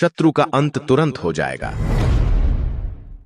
शत्रु का अंत तुरंत हो जाएगा,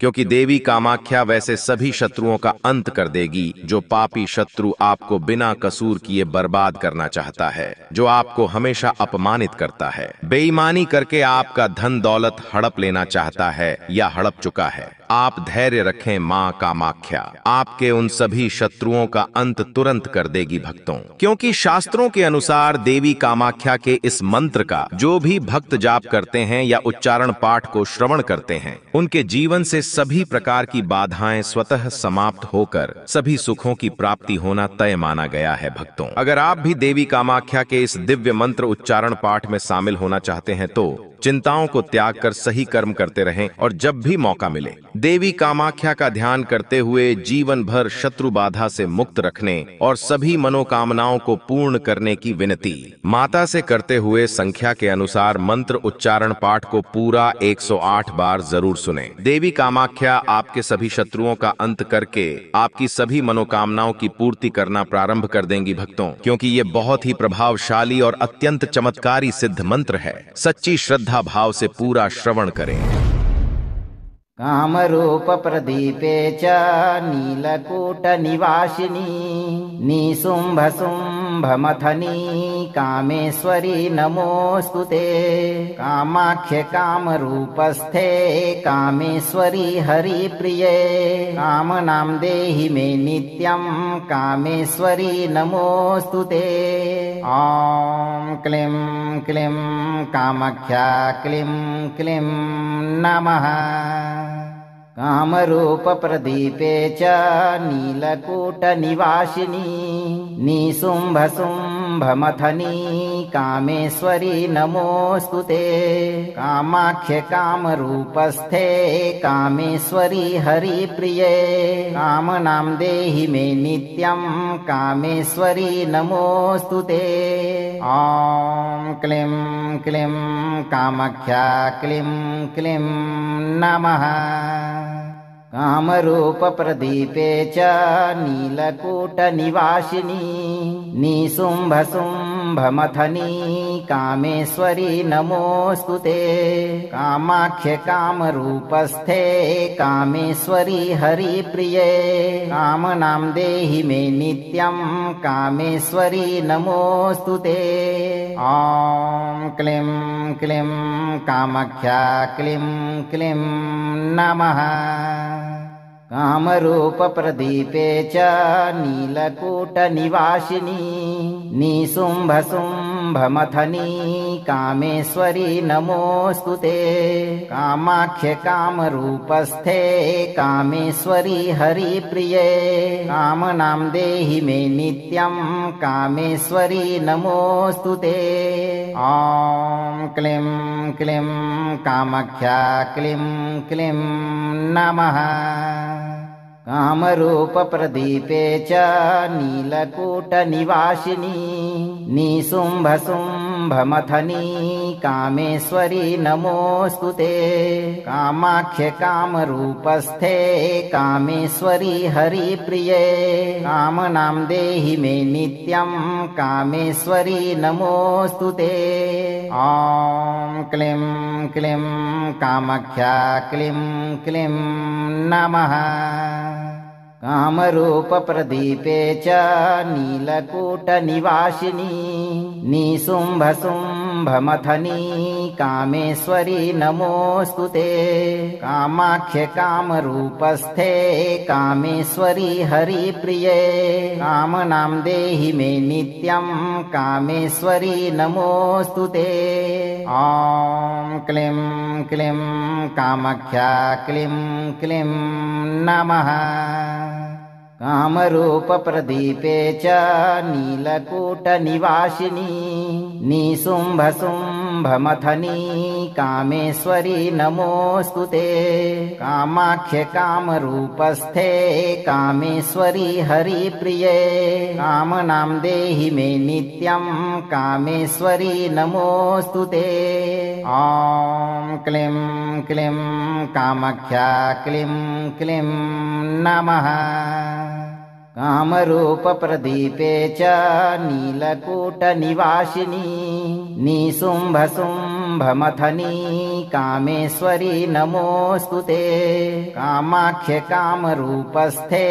क्योंकि देवी कामाख्या वैसे सभी शत्रुओं का अंत कर देगी जो पापी शत्रु आपको बिना कसूर किए बर्बाद करना चाहता है, जो आपको हमेशा अपमानित करता है, बेईमानी करके आपका धन दौलत हड़प लेना चाहता है या हड़प चुका है। आप धैर्य रखें, मां कामाख्या आपके उन सभी शत्रुओं का अंत तुरंत कर देगी भक्तों, क्योंकि शास्त्रों के अनुसार देवी कामाख्या के इस मंत्र का जो भी भक्त जाप करते हैं या उच्चारण पाठ को श्रवण करते हैं, उनके जीवन से सभी प्रकार की बाधाएं स्वतः समाप्त होकर सभी सुखों की प्राप्ति होना तय माना गया है। भक्तों, अगर आप भी देवी कामाख्या के इस दिव्य मंत्र उच्चारण पाठ में शामिल होना चाहते हैं तो चिंताओं को त्याग कर सही कर्म करते रहें और जब भी मौका मिले देवी कामाख्या का ध्यान करते हुए जीवन भर शत्रु बाधा से मुक्त रखने और सभी मनोकामनाओं को पूर्ण करने की विनती माता से करते हुए संख्या के अनुसार मंत्र उच्चारण पाठ को पूरा 108 बार जरूर सुनें। देवी कामाख्या आपके सभी शत्रुओं का अंत करके आपकी सभी मनोकामनाओं की पूर्ति करना प्रारंभ कर देंगी भक्तों, क्योंकि ये बहुत ही प्रभावशाली और अत्यंत चमत्कारी सिद्ध मंत्र है। सच्ची श्रद्धा भाव से पूरा श्रवण करें। कामरूप प्रदीपे च नीलकूट निवासिनी निशुंभ शुंभ मथनी कामेश्वरी नमोस्तुते। कामाख्ये कामरूपस्थे कामेश्वरी हरिप्रिये कामनां देहि मे नित्यं कामेश्वरी नमोस्तुते। ॐ क्लीं क्लीं कामाख्या क्लीं क्लीं नमः। कामरूप प्रदीपे च नीलकूट निवासिनी निशुंभ शुंभ मथनी कामेश्वरी नमोस्तुते। कामाख्ये कामरूपस्थे कामेश्वरी हरिप्रिये कामनां देहि मे नित्यं कामेश्वरी नमोस्तुते। ॐ क्लीं क्लीं कामाख्या क्लीं क्लीं नमः। कामरूप प्रदीपे च नीलकूट निवासिनी निशुंभ शुंभ मथनी कामेश्वरी नमोस्तुते। कामाख्ये कामरूपस्थे कामेश्वरी हरिप्रिये कामनां देहि मे नित्यं कामेश्वरी नमोस्तुते। ॐ क्लीं क्लीं कामाख्या क्लीं क्लीं नमः। कामरूप प्रदीपे च नीलकूट निवासिनी निशुंभ शुंभ मथनी कामेश्वरी नमोस्तुते। कामाख्ये कामरूपस्थे कामेश्वरी हरिप्रिये कामनां देहि मे नित्यं कामेश्वरी नमोस्तुते। ॐ क्लीं क्लीं कामाख्या क्लीं क्लीं नमः। कामरूप प्रदीपे च नीलकूट निवासिनी निशुंभ शुंभ मथनी कामेश्वरी नमोस्तुते। कामाख्ये कामरूपस्थे कामेश्वरी हरिप्रिये कामनां देहि मे नित्यं कामेश्वरी नमोस्तुते। ॐ क्लीं क्लीं कामाख्या क्लीं क्लीं नमः। कामरूप प्रदीपे च नीलकूट निवासिनी निशुंभ शुंभ मथनी कामेश्वरी नमोस्तुते। कामाख्ये कामरूपस्थे कामेश्वरी हरिप्रिये कामनां देहि मे नित्यं कामेश्वरी नमोस्तुते। ॐ क्लीं क्लीं कामाख्या क्लीं क्लीं नमः। कामरूप प्रदीपे च नीलकूट निवासिनी निशुंभ शुंभ मथनी कामेश्वरी नमोस्तुते। कामाख्ये कामरूपस्थे कामेश्वरी हरिप्रिये कामनां देहि मे नित्यं कामेश्वरी नमोस्तुते। ॐ क्लीं क्लीं कामाख्या क्लीं क्लीं नमः। कामरूपप्रदीपे च नीलकूटनिवासिनी निशुम्भशुम्भमथनी कामेश्वरी नमोऽस्तु ते। कामाख्ये कामरूपस्थे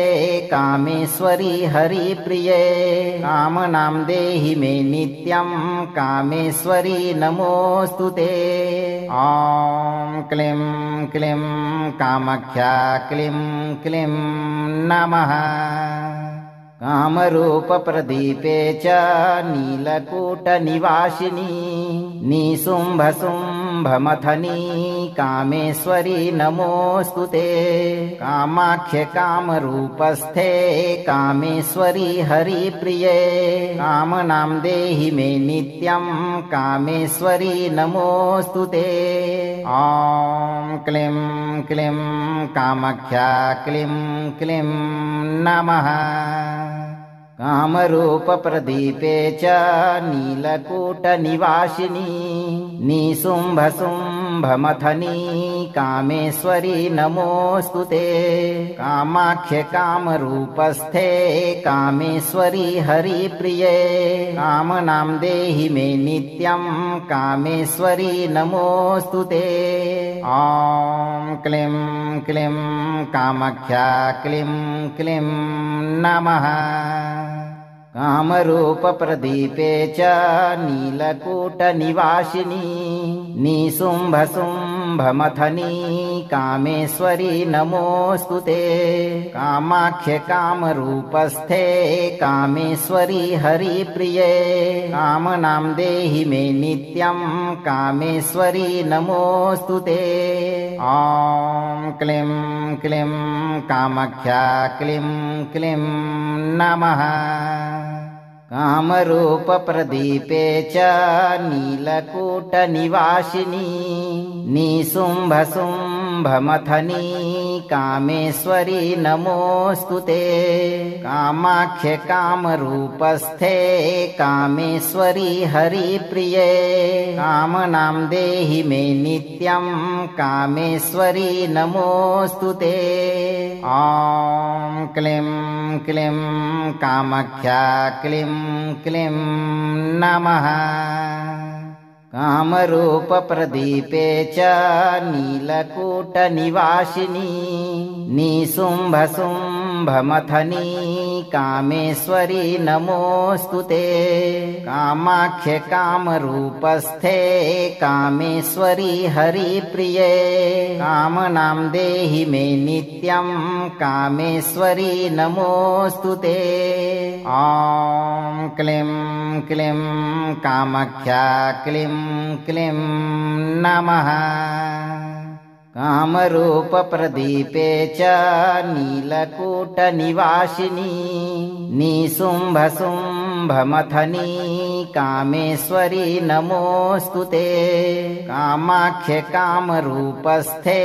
कामेश्वरी हरिप्रिये कामनां देहि मे नित्यं कामेश्वरी नमोऽस्तु ते। ॐ क्लीं क्लीं कामाख्या क्लीं क्लीं नमः। कामरूपप्रदीपे च नीलकूटनिवासिनी निशुम्भशुम्भमथनी कामेश्वरी नमोऽस्तु ते। कामाख्ये कामरूपस्थे कामेश्वरी हरिप्रिये कामनां देहि मे नित्यं कामेश्वरी नमोऽस्तु ते। ॐ क्लीं क्लीं कामाख्या क्लीं क्लीं नमः। कामरूपप्रदीपे च नीलकूटनिवासिनी निशुम्भशुम्भमथनी कामेश्वरी नमोऽस्तु ते। कामाख्ये कामरूपस्थे कामेश्वरी हरिप्रिये कामनां देहि मे नित्यं कामेश्वरी नमोऽस्तु ते। ॐ क्लीं क्लीं कामाख्या क्लीं क्लीं नमः। कामरूपप्रदीपे च नीलकूटनिवासिनी निशुम्भशुम्भमथनी कामेश्वरी नमोऽस्तु ते। कामाख्ये कामरूपस्थे कामेश्वरी हरिप्रिये कामनां देहि मे नित्यं कामेश्वरी नमोऽस्तु ते। ॐ क्लीं क्लीं कामाख्या क्लीं क्लीं नमः। कामरूपप्रदीपे च नीलकूटनिवासिनी निशुम्भशुम्भमथनी कामेश्वरी नमोऽस्तु ते। कामाख्ये कामरूपस्थे कामेश्वरी हरिप्रिये कामनां देहि मे नित्यं कामेश्वरी नमोऽस्तु ते। ॐ क्लीं क्लीं कामाख्या क्लीं क्लीं नमः। कामरूपप्रदीपे च नीलकूटनिवासिनी निशुम्भशुम्भमथनी कामेश्वरी नमोऽस्तु ते। कामाख्ये कामरूपस्थे कामेश्वरी हरिप्रिये कामनां देहि मे नित्यं कामेश्वरी नमोऽस्तु ते। ॐ क्लीं क्लीं कामाख्या क्लीं क्लीं नमः। कामरूपप्रदीपे च नीलकूटनिवासिनी निशुम्भशुम्भमथनी कामेश्वरी नमोऽस्तु ते। कामाख्ये कामरूपस्थे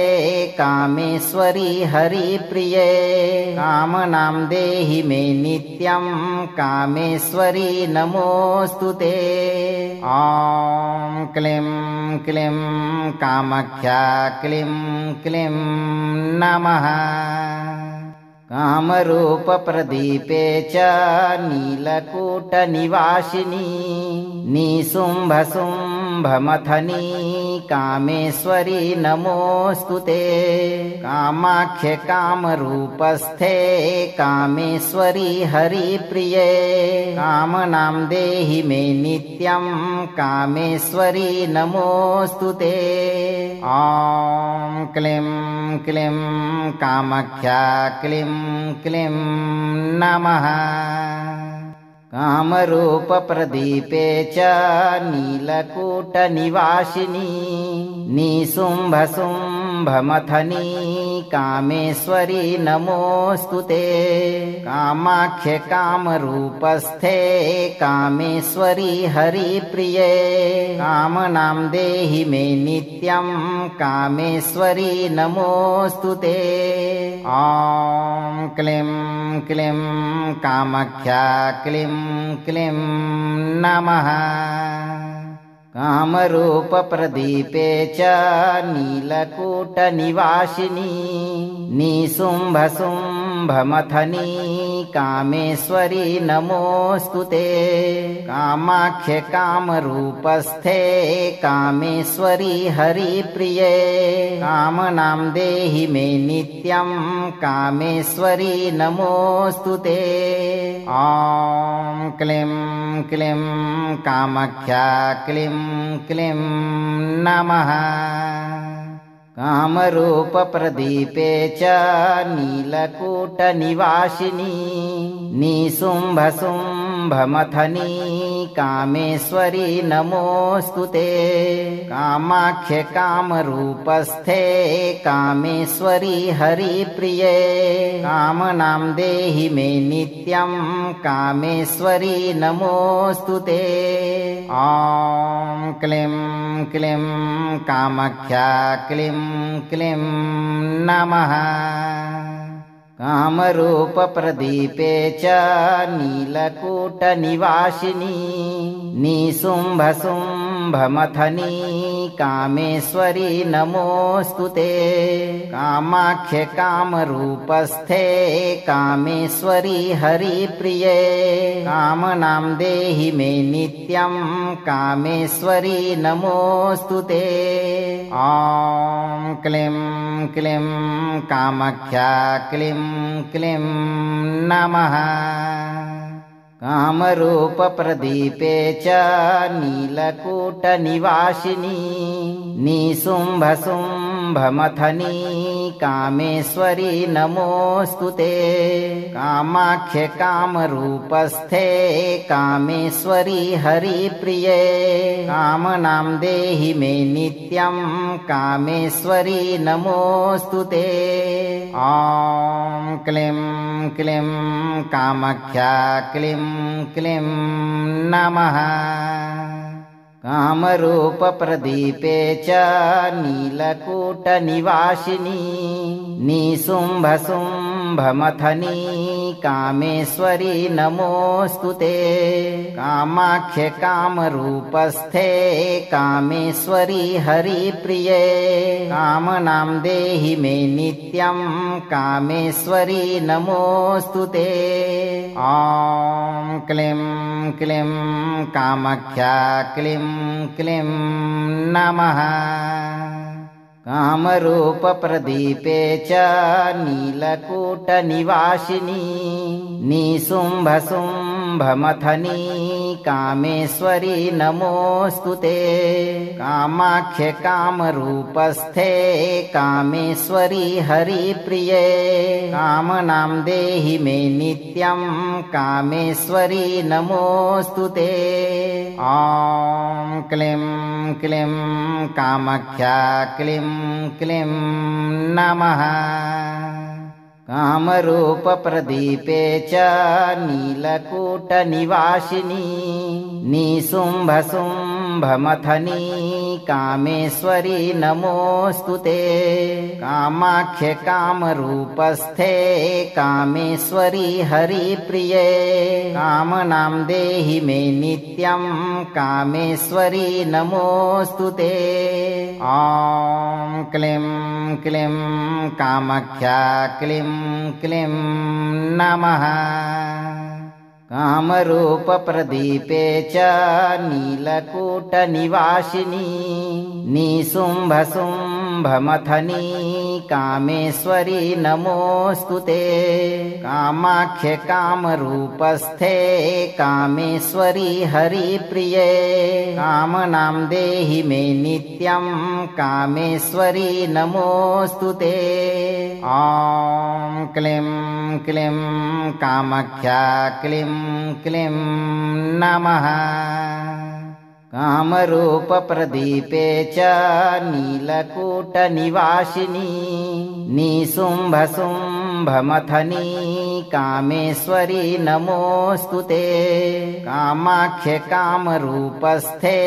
कामेश्वरी हरिप्रिये कामनां देहि मे नित्यं कामेश्वरी नमोऽस्तु ते। ॐ क्लीं क्लीं कामाख्या क्लीं क्लीं नमः। कामरूपप्रदीपे च नीलकूटनिवासिनी निशुम्भशुम्भमथनी कामेश्वरी नमोऽस्तु ते। कामाख्ये कामरूपस्थे कामेश्वरी हरिप्रिये कामनां देहि मे नित्यं कामेश्वरी नमोऽस्तु ते। ॐ क्लीं क्लीं कामाख्या क्लीं क्लीं नमः। कामरूपप्रदीपे च नीलकूटनिवासिनी निशुम्भशुम्भमथनी कामेश्वरी नमोऽस्तु ते। कामाख्ये कामरूपस्थे कामेश्वरी हरिप्रिये कामनां देहि मे नित्यं कामेश्वरी नमोऽस्तु ते। ॐ क्लीं क्लीं कामाख्या क्लीं क्लीं नमः। कामरूपप्रदीपे च नीलकूटनिवासिनी निशुम्भशुम्भमथनी कामेश्वरी नमोऽस्तु ते। कामाख्ये कामरूपस्थे कामेश्वरी हरिप्रिये। कामनां देहि मे नित्यं कामेश्वरी नमोऽस्तु ते। ॐ क्लीं क्लीं कामाख्या क्लीं क्लीं नमः। कामरूपप्रदीपे च नीलकूटनिवासिनी निशुम्भशुम्भमथनी कामेश्वरी नमोऽस्तु ते। कामाख्ये कामरूपस्थे कामेश्वरी हरिप्रिये। कामनां देहि मे नित्यं कामेश्वरी नमोऽस्तु ते। ॐ क्लीं क्लीं कामाख्या क्लीं क्लीं नमः। कामरूपप्रदीपे च नीलकूटनिवासिनी निशुम्भशुम्भमथनी कामेश्वरी नमोऽस्तु ते। कामाख्ये कामरूपस्थे कामेश्वरी हरिप्रिये। कामनां देहि मे नित्यं कामेश्वरी नमोऽस्तु ते। ॐ क्लीं क्लीं कामाख्या क्लीं क्लीं नमः। कामरूपप्रदीपे च नीलकूटनिवासिनी निशुम्भशुम्भमथनी कामेश्वरी नमोऽस्तु ते। कामाख्ये कामरूपस्थे कामेश्वरी हरिप्रिये। कामनां देहि मे नित्यं कामेश्वरी नमोऽस्तु ते। ॐ क्लीं क्लीं कामाख्या क्लीं क्लीं नमः। कामरूपप्रदीपे च नीलकूटनिवासिनी निशुम्भशुम्भमथनी कामेश्वरी नमोऽस्तु ते। कामाख्ये कामरूपस्थे कामेश्वरी हरिप्रिये। कामनां देहि मे नित्यं कामेश्वरी नमोऽस्तु ते। ॐ क्लीं क्लीं कामाख्या क्लीं क्लीं नमः। कामरूपप्रदीपे च नीलकूटनिवासिनी निशुम्भशुम्भमथनी कामेश्वरी नमोऽस्तु ते। कामाख्ये कामरूपस्थे कामेश्वरी हरिप्रिये। कामनां देहि मे नित्यं कामेश्वरी नमोऽस्तु ते। ॐ क्लीं क्लीं कामाख्या क्लीं क्लीं नमः। कामरूपप्रदीपे च नीलकूटनिवासिनी निशुम्भशुम्भमथनी कामेश्वरी नमोऽस्तु ते। कामाख्ये कामरूपस्थे कामेश्वरी हरिप्रिये। कामनां देहि मे नित्यं कामेश्वरी नमोऽस्तु ते। ॐ क्लीं क्लीं कामाख्या क्लीं क्लीं नमः। कामरूपप्रदीपे च नीलकूटनिवासिनी निशुम्भशुम्भमथनी कामेश्वरी नमोऽस्तु ते। कामाख्ये कामरूपस्थे कामेश्वरी हरिप्रिये। कामनां देहि मे नित्यं कामेश्वरी नमोऽस्तु ते। ॐ क्लीं क्लीं कामाख्या क्लीं क्लीं नमः। कामरूपप्रदीपे च नीलकूटनिवासिनी निशुम्भशुम्भमथनी कामेश्वरी नमोऽस्तु ते। कामाख्ये कामरूपस्थे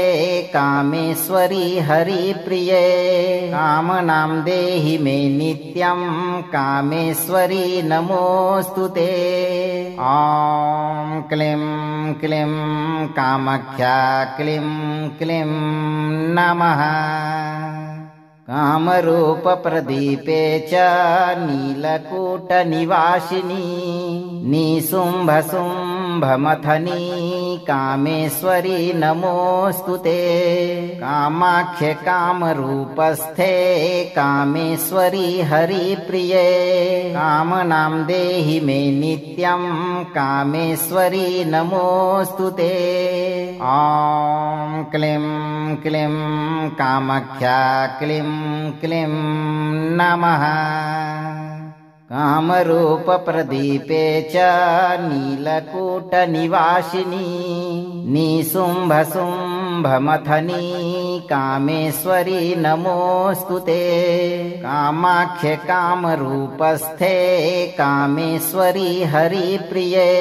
कामेश्वरी हरिप्रिये। कामनां देहि मे नित्यं कामेश्वरी नमोऽस्तु ते। ॐ क्लीं क्लीं कामाख्या क्लीं क्लीं नमः। कामरूपप्रदीपे च नीलकूटनिवासिनी निशुम्भशुम्भमथनी कामेश्वरी नमोऽस्तु ते। कामाख्ये कामरूपस्थे कामेश्वरी हरिप्रिये कामनां देहि मे नित्यं कामेश्वरी नमोऽस्तु ते। ॐ क्लीं क्लीं कामाख्या क्लीं क्लीं नमः। कामरूपप्रदीपे च नीलकूटनिवासिनी निशुम्भशुम्भमथनी कामेश्वरी नमोऽस्तु ते। कामाख्ये कामरूपस्थे कामेश्वरी हरिप्रिये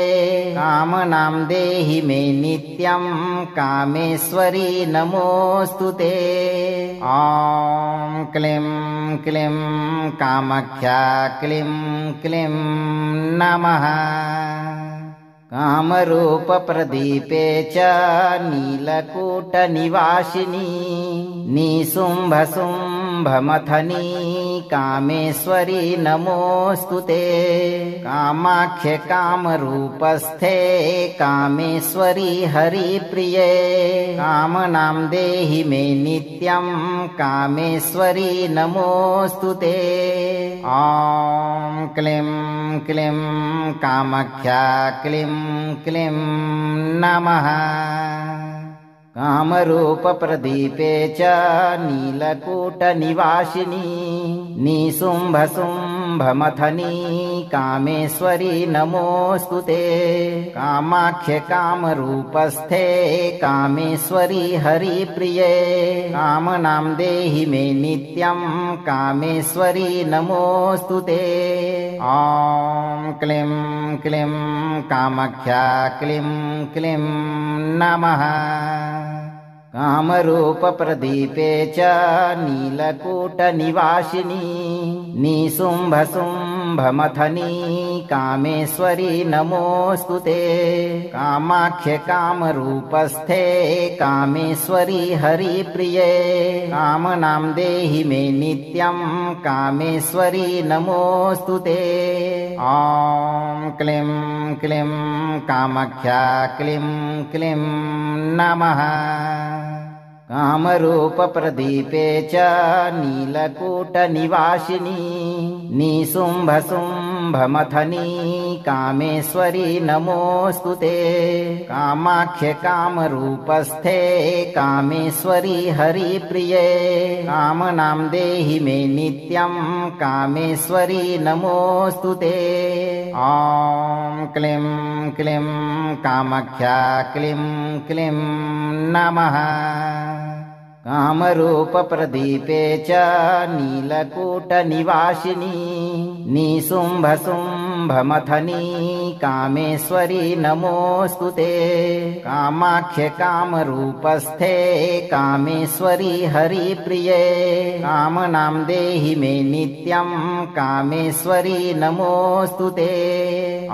कामनां देहि मे नित्यं कामेश्वरी नमोऽस्तु ते। ॐ क्लीं क्लीं कामाख्या क्लीं क्लीं नमः। कामरूपप्रदीपे च नीलकूटनिवासिनी निशुम्भशुम्भमथनी कामेश्वरी नमोऽस्तु ते। कामाख्ये कामरूपस्थे कामेश्वरी हरिप्रिये कामनां देहि मे नित्यं कामेश्वरी नमोऽस्तु ते। ॐ क्लीं क्लीं कामाख्या क्लीं क्लीं नमः। कामरूपप्रदीपे च नीलकूटनिवासिनी निशुम्भशुम्भमथनी कामेश्वरी नमोऽस्तु ते। कामाख्ये कामरूपस्थे कामेश्वरी हरिप्रिये कामनां देहि मे नित्यं कामेश्वरी नमोऽस्तु ते। ॐ क्लीं क्लीं कामाख्या क्लीं क्लीं नमः। कामरूपप्रदीपे च नीलकूटनिवासिनी निशुम्भशुम्भमथनी कामेश्वरी नमोऽस्तु ते। कामाख्ये कामरूपस्थे कामेश्वरी हरिप्रिये कामनां देहि मे नित्यं कामेश्वरी नमोऽस्तु ते। ॐ क्लीं क्लीं कामाख्या क्लीं क्लीं नमः। कामरूपप्रदीपे च नीलकूटनिवासिनी निशुम्भशुम्भमथनी कामेश्वरी नमोऽस्तु ते। कामाख्ये कामरूपस्थे कामेश्वरी हरिप्रिये कामनां देहि मे नित्यं कामेश्वरी नमोऽस्तु ते। ॐ क्लीं क्लीं कामाख्या क्लीं क्लीं नमः। कामरूपप्रदीपे च नीलकूटनिवासिनी निशुम्भशुम्भमथनी कामेश्वरी नमोऽस्तु ते। कामाख्ये कामरूपस्थे कामेश्वरी हरिप्रिये कामनां देहि मे नित्यं कामेश्वरी नमोऽस्तु ते। ॐ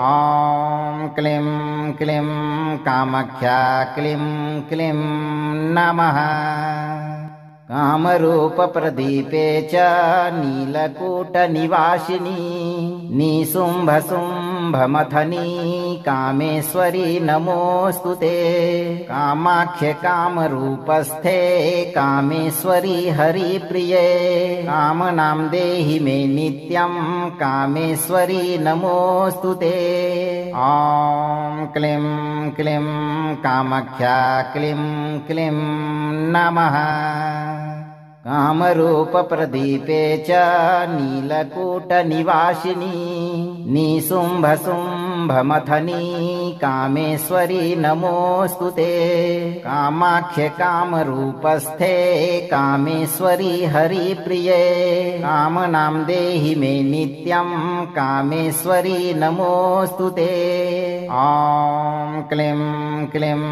क्लीं क्लीं कामाख्या क्लीं क्लीं नमः। कामरूपप्रदीपे च नीलकूटनिवासिनी निशुम्भशुम्भमथनी कामेश्वरी नमोऽस्तु ते। कामाख्ये कामरूपस्थे कामेश्वरी हरिप्रिये कामनां देहि मे नित्यं कामेश्वरी नमोऽस्तु ते। ॐ क्लीं क्लीं कामाख्या क्लीं क्लीं नमः। कामरूपप्रदीपे च नीलकूटनिवासिनी निशुम्भशुम्भमथनी कामेश्वरी नमोऽस्तु ते। कामाख्ये कामरूपस्थे कामेश्वरी हरिप्रिये कामनां देहि मे नित्यं कामेश्वरी नमोऽस्तु ते। ॐ क्लीं क्लीं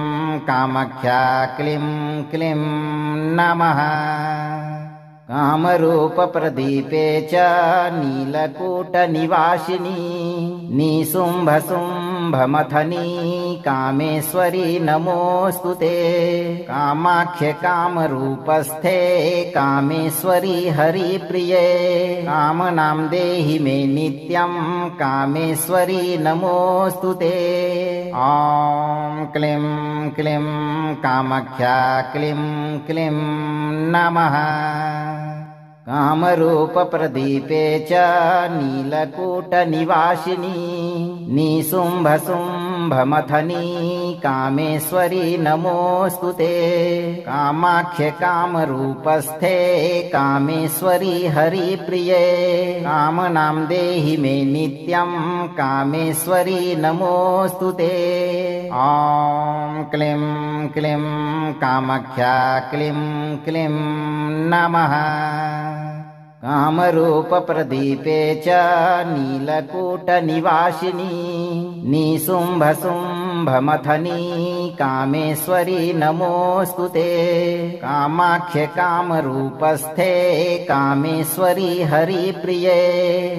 कामाख्या क्लीं क्लीं नमः। कामरूपप्रदीपे च नीलकूटनिवासिनी निशुम्भशुम्भमथनी कामेश्वरी नमोऽस्तु ते। कामाख्ये कामरूपस्थे कामेश्वरी हरिप्रिये कामनां देहि मे नित्यं कामेश्वरी नमोऽस्तु ते। ॐ क्लीं क्लीं कामाख्या क्लीं क्लीं नमः। कामरूपप्रदीपे च नीलकूटनिवासिनी निशुम्भशुम्भमथनी कामेश्वरी नमोऽस्तु ते। कामाख्ये कामरूपस्थे कामेश्वरी हरिप्रिये कामनां देहि मे नित्यं कामेश्वरी नमोऽस्तु ते। ॐ क्लीं क्लीं कामाख्या क्लीं क्लीं नमः। कामरूपप्रदीपे च नीलकूटनिवासिनी निशुम्भशुम्भमथनी कामेश्वरी नमोऽस्तु ते। कामाख्ये कामरूपस्थे कामेश्वरी हरिप्रिये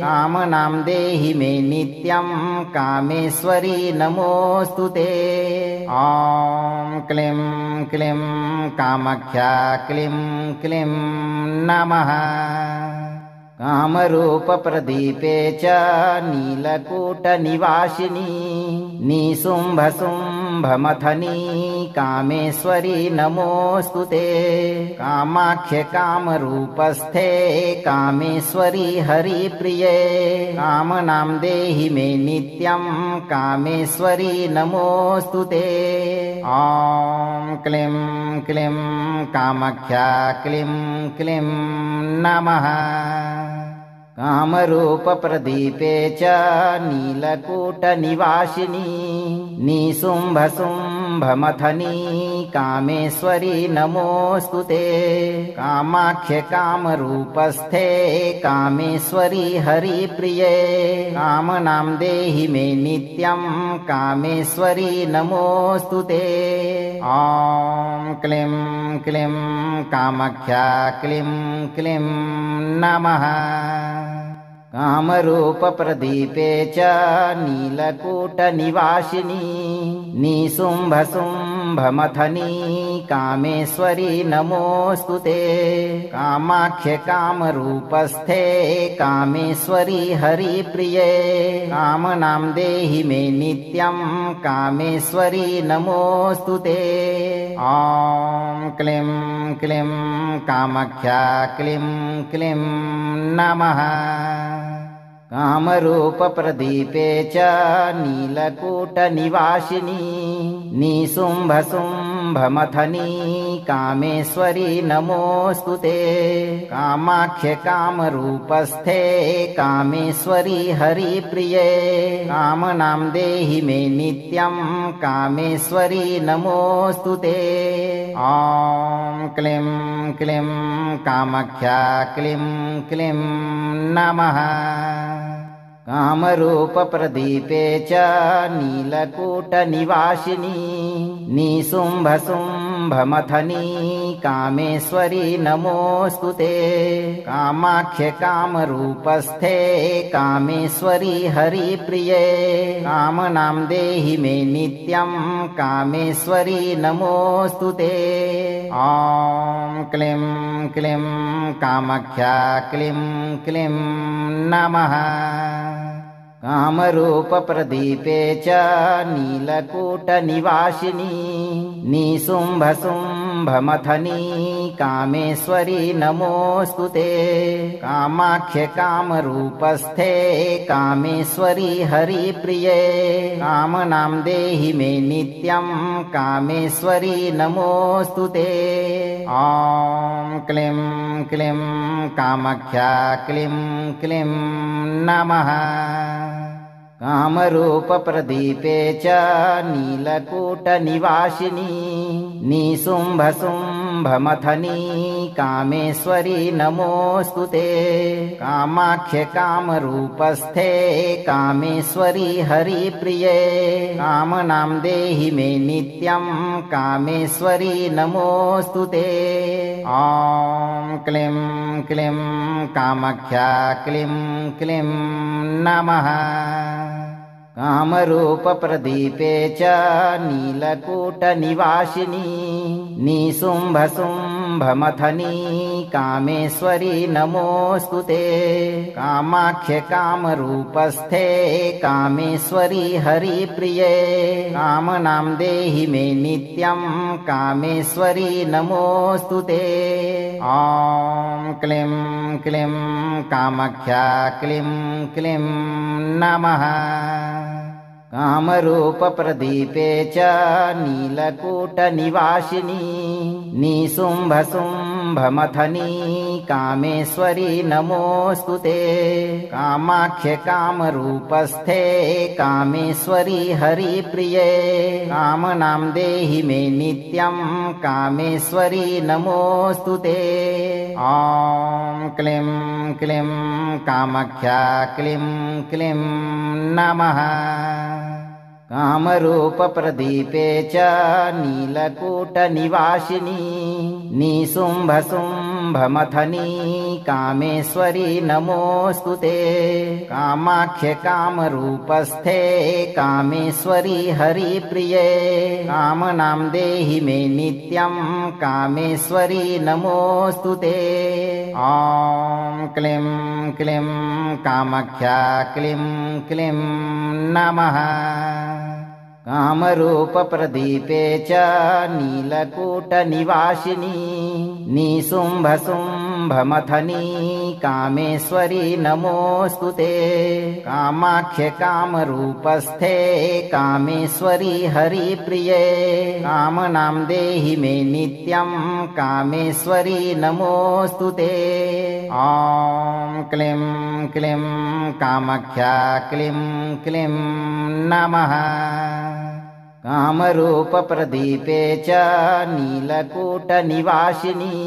कामनां देहि मे नित्यं कामेश्वरी नमोऽस्तु ते। ॐ क्लीं क्लीं कामाख्या क्लीं क्लीं नमः। कामरूपप्रदीपे च नीलकूटनिवासिनी निशुम्भशुम्भमथनी कामेश्वरी नमोऽस्तु ते। कामाख्ये कामरूपस्थे कामेश्वरी हरिप्रिये कामनां देहि मे नित्यं कामेश्वरी नमोऽस्तु ते। ॐ क्लीं क्लीं कामाख्या क्लीं क्लीं नमः। कामरूपप्रदीपे च नीलकूटनिवासिनी निशुम्भशुम्भमथनी कामेश्वरी नमोऽस्तु ते। कामाख्ये कामरूपस्थे कामेश्वरी हरिप्रिये कामनां देहि मे नित्यं कामेश्वरी नमोऽस्तु ते। ॐ क्लीं क्लीं कामाख्या क्लीं क्लीं नमः। कामरूपप्रदीपे च नीलकूटनिवासिनी निशुम्भशुम्भमथनी कामेश्वरी नमोऽस्तु ते। कामाख्ये कामरूपस्थे कामेश्वरी हरिप्रिये कामनां देहि मे नित्यं कामेश्वरी नमोऽस्तु ते। ॐ क्लीं क्लीं कामाख्या क्लीं क्लीं नमः। कामरूपप्रदीपे च नीलकूटनिवासिनी निशुम्भशुम्भमथनी कामेश्वरी नमोऽस्तु ते। कामाख्ये कामरूपस्थे कामेश्वरी हरिप्रिये कामनां देहि मे नित्यं कामेश्वरी नमोऽस्तु ते। ॐ क्लीं क्लीं कामाख्या क्लीं क्लीं नमः। कामरूपप्रदीपे च नीलकूटनिवासिनी निशुम्भशुम्भमथनी कामेश्वरी नमोऽस्तु ते। कामाख्ये कामरूपस्थे कामेश्वरी हरिप्रिये कामनां देहि मे नित्यं कामेश्वरी नमोऽस्तु ते। ॐ क्लीं क्लीं कामाख्या क्लीं क्लीं नमः। कामरूपप्रदीपे च नीलकूटनिवासिनी निशुम्भशुम्भमथनी कामेश्वरी नमोऽस्तु ते। कामाख्ये कामरूपस्थे कामेश्वरी हरिप्रिये कामनां देहि मे नित्यं कामेश्वरी नमोऽस्तु ते। ॐ क्लीं क्लीं कामाख्या क्लीं क्लीं नमः। कामरूपप्रदीपे च नीलकूटनिवासिनी निशुम्भशुम्भमथनी कामेश्वरी नमोऽस्तु ते। कामाख्ये कामरूपस्थे कामेश्वरी हरिप्रिये कामनां देहि मे नित्यं कामेश्वरी नमोऽस्तु ते। ॐ क्लीं क्लीं कामाख्या क्लीं क्लीं नमः। कामरूपप्रदीपे च नीलकूटनिवासिनी निशुम्भशुम्भमथनी कामेश्वरी नमोऽस्तु ते। कामाख्ये कामरूपस्थे कामेश्वरी हरिप्रिये कामनां देहि मे नित्यं कामेश्वरी नमोऽस्तु ते। ॐ क्लीं क्लीं कामाख्या क्लीं क्लीं नमः। कामरूपप्रदीपे च नीलकूटनिवासिनी निशुम्भशुम्भमथनी कामेश्वरी नमोऽस्तु ते। कामाख्ये कामरूपस्थे कामेश्वरी हरिप्रिये कामनां देहि मे नित्यं कामेश्वरी नमोऽस्तु ते। ॐ क्लीं क्लीं कामाख्या क्लीं क्लीं नमः। कामरूपप्रदीपे च नीलकूटनिवासिनी निशुम्भशुम्भमथनी कामेश्वरी नमोऽस्तु ते। कामाख्ये कामरूपस्थे कामेश्वरी हरिप्रिये कामनां देहि मे नित्यं कामेश्वरी नमोऽस्तु ते। ॐ क्लीं क्लीं कामाख्या क्लीं क्लीं नमः। कामरूपप्रदीपे च नीलकूटनिवासिनी निशुम्भशुम्भमथनी कामेश्वरी नमोऽस्तु ते। कामाख्ये कामरूपस्थे कामेश्वरी हरिप्रिये कामनां देहि मे नित्यं कामेश्वरी नमोऽस्तु ते। ॐ क्लीं क्लीं कामाख्या क्लीं क्लीं नमः। कामरूपप्रदीपे च नीलकूटनिवासिनी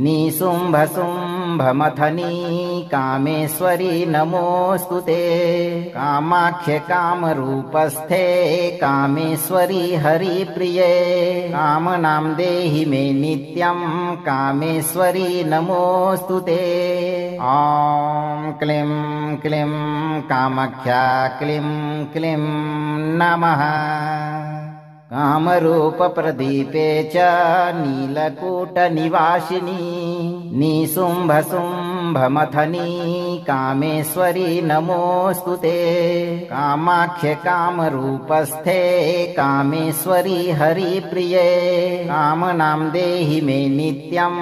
निशुम्भशुम्भमथनी कामेश्वरी नमोऽस्तु ते। कामाख्ये कामरूपस्थे कामेश्वरी हरिप्रिये कामनां देहि मे नित्यं कामेश्वरी नमोऽस्तु ते। ॐ क्लीं क्लीं कामाख्या क्लीं क्लीं नमः। कामरूपप्रदीपे च नीलकूटनिवासिनी निशुम्भशुम्भमथनी कामेश्वरी नमोऽस्तु ते। कामाख्ये कामरूपस्थे कामेश्वरी हरिप्रिये कामनां देहि मे नित्यं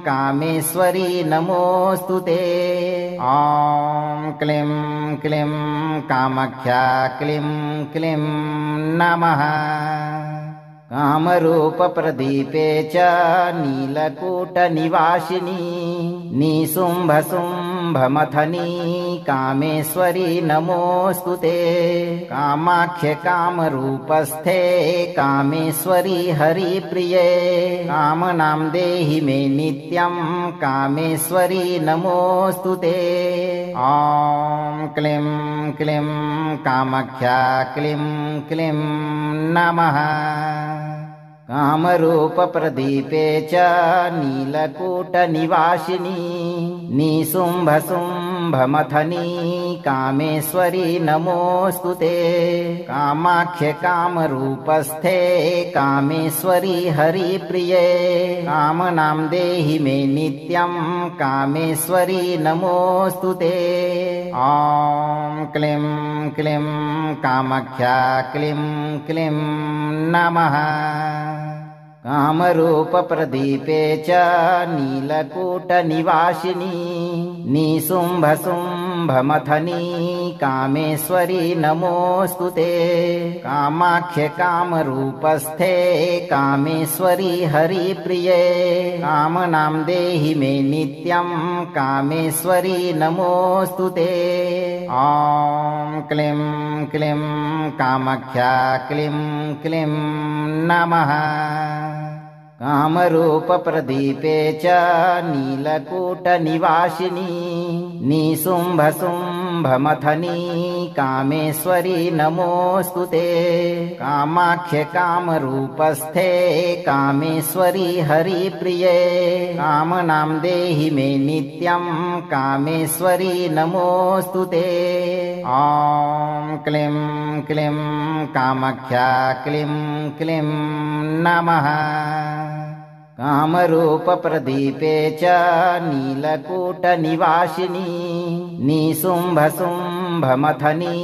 कामेश्वरी नमोऽस्तु ते। ॐ क्लीं क्लीं कामाख्या क्लीं क्लीं नमः। कामरूपप्रदीपे च नीलकूटनिवासिनी निशुम्भशुम्भमथनी कामेश्वरी नमोऽस्तु ते। कामाख्ये कामरूपस्थे कामेश्वरी हरिप्रिये कामनां देहि मे नित्यं कामेश्वरी नमोऽस्तु ते। ॐ क्लीं क्लीं कामाख्या क्लीं क्लीं नमः। कामरूपप्रदीपे च नीलकूटनिवासिनी निशुम्भशुम्भमथनी कामेश्वरी नमोऽस्तु ते। कामाख्ये कामरूपस्थे कामेश्वरी हरिप्रिये कामनां देहि मे नित्यं कामेश्वरी नमोऽस्तु ते। ॐ क्लीं क्लीं कामाख्या क्लीं क्लीं नमः। कामरूपप्रदीपे च नीलकूटनिवासिनी निशुम्भशुम्भमथनी कामेश्वरी नमोऽस्तु ते। कामाख्ये कामरूपस्थे कामेश्वरी हरिप्रिये कामनां देहि मे नित्यं कामेश्वरी नमोऽस्तु ते। ॐ क्लीं क्लीं कामाख्या क्लीं क्लीं नमः। कामरूपप्रदीपे च नीलकूटनिवासिनी निशुम्भशुम्भमथनी शुम्भमथनी कामेश्वरी नमोऽस्तु ते। कामाख्ये कामरूपस्थे कामेश्वरी हरिप्रिये। कामनां देहि मे नित्यं कामेश्वरी नमोऽस्तु ते। ॐ क्लीं क्लीं कामाख्या क्लीं क्लीं नमः। कामरूपप्रदीपे च नीलकूटनिवासिनी निशुम्भशुम्भमथनी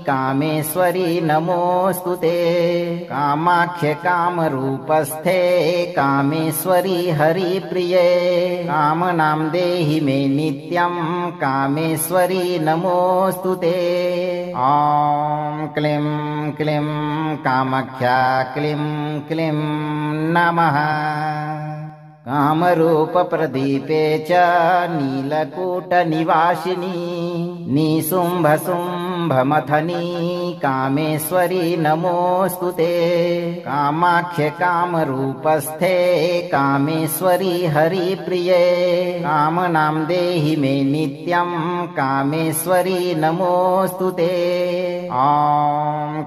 कामेश्वरी नमोऽस्तु ते। कामाख्ये कामरूपस्थे कामेश्वरी हरिप्रिये। कामनां देहि मे नित्यं कामेश्वरी नमोऽस्तु ते। ॐ क्लीं क्लीं कामाख्या क्लीं क्लीं नमः। कामरूपप्रदीपे च नीलकूटनिवासिनी निशुम्भशुम्भमथनी कामेश्वरी नमोऽस्तु ते। कामाख्ये कामरूपस्थे कामेश्वरी हरिप्रिये। कामनां देहि मे नित्यं कामेश्वरी नमोऽस्तु ते। ॐ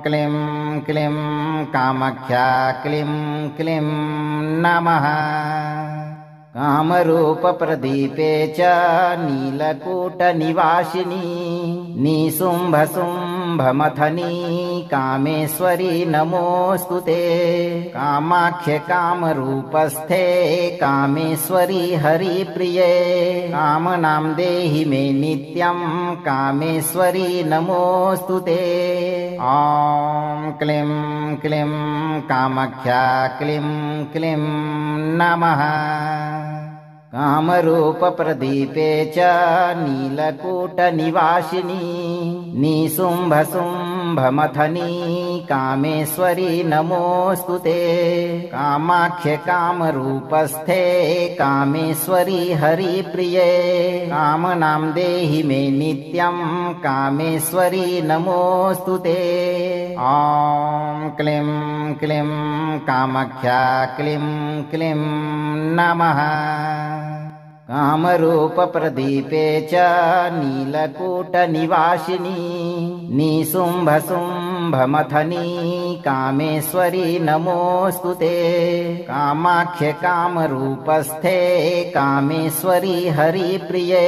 क्लीं क्लीं कामाख्या क्लीं क्लीं नमः। कामरूपप्रदीपे च नीलकूटनिवासिनी निशुम्भशुम्भमथनी कामेश्वरी नमोऽस्तु ते। कामाख्ये कामरूपस्थे कामेश्वरी हरिप्रिये। कामनां देहि मे नित्यं कामेश्वरी नमोऽस्तु ते। ॐ क्लीं क्लीं कामाख्या क्लीं क्लीं नमः। कामरूपप्रदीपे च नीलकूटनिवासिनी निशुम्भशुम्भमथनी कामेश्वरी नमोऽस्तु ते। कामाख्ये कामरूपस्थे कामेश्वरी हरिप्रिये। कामनां देहि मे नित्यं कामेश्वरी नमोऽस्तु ते। ॐ क्लीं क्लीं कामाख्या क्लीं क्लीं नमः। कामरूपप्रदीपे च नीलकूटनिवासिनी निशुम्भशुम्भमथनी कामेश्वरी नमोऽस्तु ते। कामाख्ये कामरूपस्थे कामेश्वरी हरिप्रिये।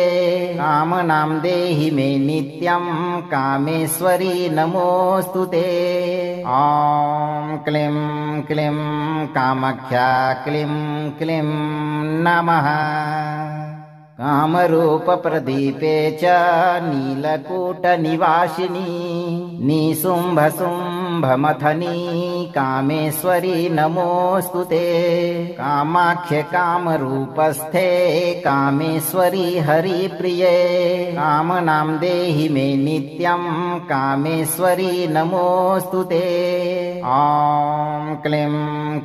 कामनां देहि मे नित्यं कामेश्वरी नमोऽस्तु ते। ॐ क्लीं क्लीं कामाख्या क्लीं क्लीं नमः। कामरूपप्रदीपे च नीलकूटनिवासिनी निशुम्भशुम्भमथनी कामेश्वरी नमोऽस्तु ते। कामाख्ये कामरूपस्थे कामेश्वरी हरिप्रिये। कामनां देहि मे नित्यं कामेश्वरी नमोऽस्तु ते। ॐ क्लीं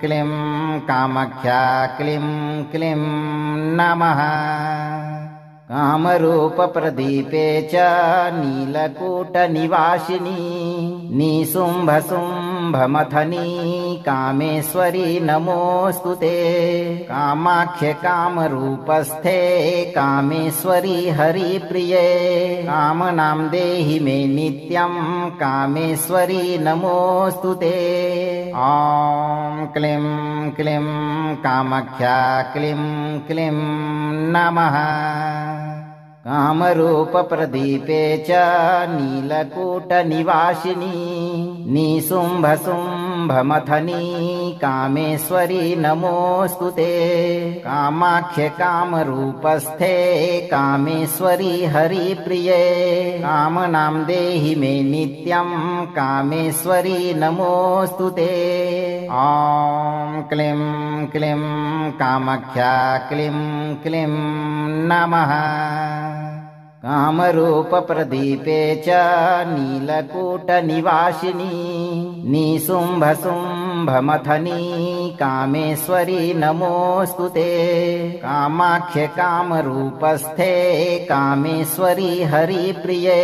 क्लीं कामाख्या क्लीं क्लीं नमः। कामरूपप्रदीपे च नीलकूटनिवासिनी निशुम्भशुम्भमथनी कामेश्वरी नमोऽस्तु ते। कामाख्ये कामरूपस्थे कामेश्वरी हरिप्रिये। कामनां देहि मे नित्यं कामेश्वरी नमोऽस्तु ते। ॐ क्लीं क्लीं कामाख्या क्लीं क्लीं नमः। कामरूपप्रदीपे च नीलकूटनिवासिनी निशुम्भशुम्भमथनी कामेश्वरी नमोऽस्तु ते। कामाख्ये कामरूपस्थे कामेश्वरी हरिप्रिये। कामनां देहि मे नित्यं कामेश्वरी नमोऽस्तु ते। ॐ क्लीं क्लीं कामाख्या क्लीं क्लीं नमः। कामरूपप्रदीपे च नीलकूटनिवासिनी निशुम्भशुम्भमथनी कामेश्वरी नमोऽस्तु ते। कामाख्ये कामरूपस्थे कामेश्वरी हरिप्रिये।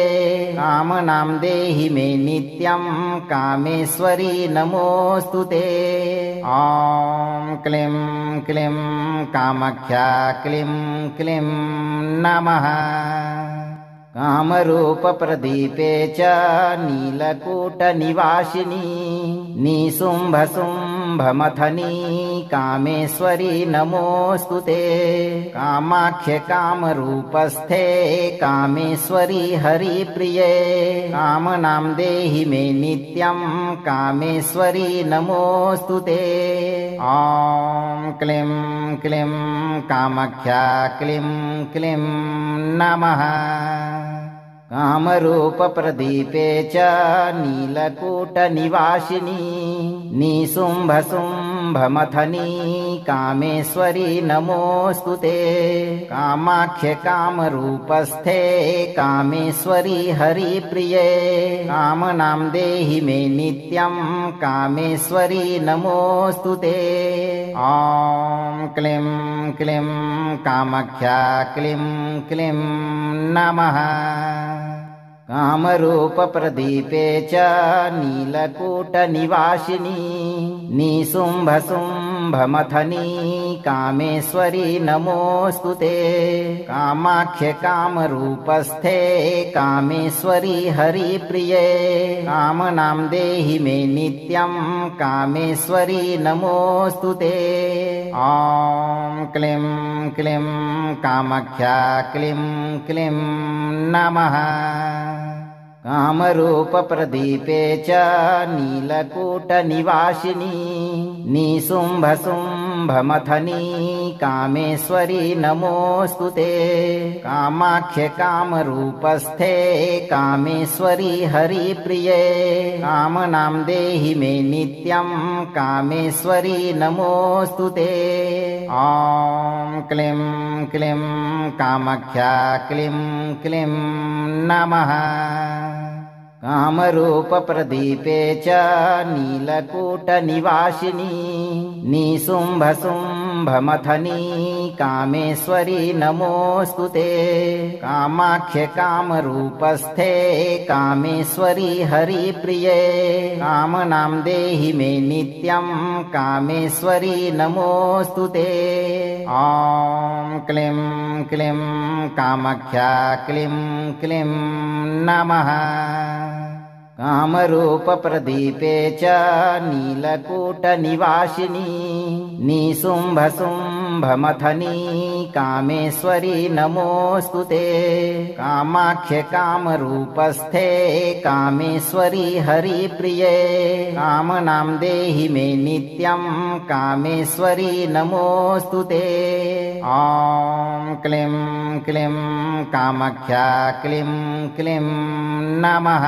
कामनां देहि मे नित्यं कामेश्वरी नमोऽस्तु ते। ॐ क्लीं क्लीं कामाख्या क्लीं क्लीं नमः। कामरूपप्रदीपे च नीलकूटनिवासिनी निशुम्भशुम्भमथनी कामेश्वरी नमोऽस्तु ते। कामाख्ये कामरूपस्थे कामेश्वरी हरिप्रिये कामनां देहि मे नित्यं कामेश्वरी नमोऽस्तु ते। ॐ क्लीं क्लीं कामाख्या क्लीं क्लीं नमः। कामरूपप्रदीपे च नीलकूटनिवासिनी निशुम्भशुम्भमथनी कामेश्वरी नमोऽस्तु ते। कामाख्ये कामरूपस्थे कामेश्वरी हरिप्रिये कामनां देहि मे नित्यं कामेश्वरी नमोऽस्तु ते। ॐ क्लीं क्लीं कामाख्या क्लीं क्लीं नमः। कामरूपप्रदीपे च नीलकूटनिवासिनी निशुम्भशुम्भमथनी कामेश्वरी नमोऽस्तु ते। कामाख्ये कामरूपस्थे कामेश्वरी हरिप्रिये कामनां देहि मे नित्यं कामेश्वरी नमोऽस्तु ते। ॐ क्लीं क्लीं कामाख्या क्लीं क्लीं नमः। कामरूपप्रदीपे च नीलकूटनिवासिनी निशुम्भशुम्भमथनी कामेश्वरी नमोऽस्तु ते। कामाख्ये कामरूपस्थे कामेश्वरी हरिप्रिये कामनां देहि मे नित्यं कामेश्वरी नमोऽस्तु ते। ॐ क्लीं क्लीं कामाख्या क्लीं क्लीं नमः। कामरूपप्रदीपे च नीलकूटनिवासिनी निशुम्भशुम्भमथनी कामेश्वरी नमोऽस्तु ते। कामाख्ये कामरूपस्थे कामेश्वरी हरिप्रिये कामनां देहि मे नित्यं कामेश्वरी नमोऽस्तु ते। ॐ क्लीं क्लीं कामाख्या क्लीं क्लीं नमः। कामरूपप्रदीपे च नीलकूटनिवासिनी निशुम्भशुम्भमथनी कामेश्वरी नमोऽस्तु ते। कामाख्ये कामरूपस्थे कामेश्वरी हरिप्रिये कामनां देहि मे नित्यं कामेश्वरी नमोऽस्तु ते। ॐ क्लीं क्लीं कामाख्या क्लीं क्लीं नमः।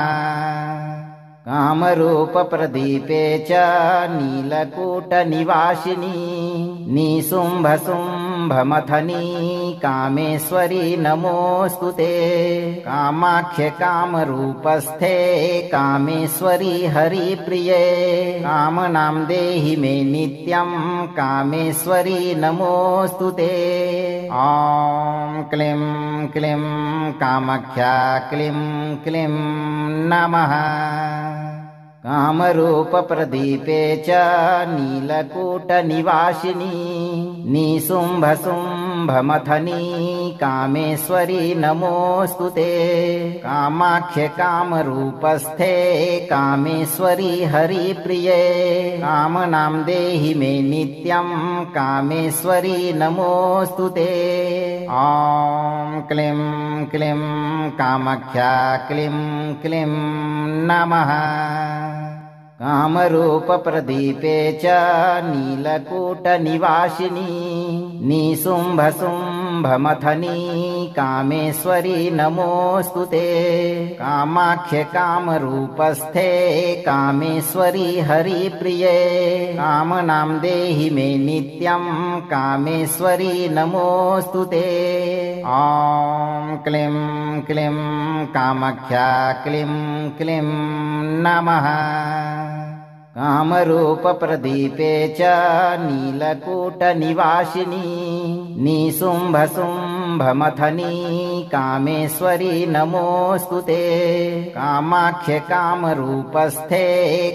कामरूपप्रदीपे च नीलकूटनिवासिनी निशुम्भशुम्भमथनी कामेश्वरी नमोऽस्तु ते। कामाख्ये कामरूपस्थे कामेश्वरी हरिप्रिये कामनां देहि मे नित्यं कामेश्वरी नमोऽस्तु ते। ॐ क्लीं क्लीं कामाख्या क्लीं क्लीं नमः। कामरूपप्रदीपे च नीलकूटनिवासिनी निशुम्भशुम्भमथनी कामेश्वरी नमोऽस्तु ते। कामाख्ये कामरूपस्थे कामेश्वरी हरिप्रिये कामनां देहि मे नित्यं कामेश्वरी नमोऽस्तु ते। ॐ क्लीं क्लीं कामाख्या क्लीं क्लीं नमः। कामरूपप्रदीपे च नीलकूटनिवासिनी निशुम्भशुम्भमथनी कामेश्वरी नमोऽस्तु ते। कामाख्ये कामरूपस्थे कामेश्वरी हरिप्रिये कामनां देहि मे नित्यं कामेश्वरी नमोऽस्तु ते। ॐ क्लीं क्लीं कामाख्या क्लीं क्लीं नमः। कामरूपप्रदीपे च नीलकूटनिवासिनी निशुम्भशुम्भमथनी कामेश्वरी नमोऽस्तु ते। कामाख्ये कामरूपस्थे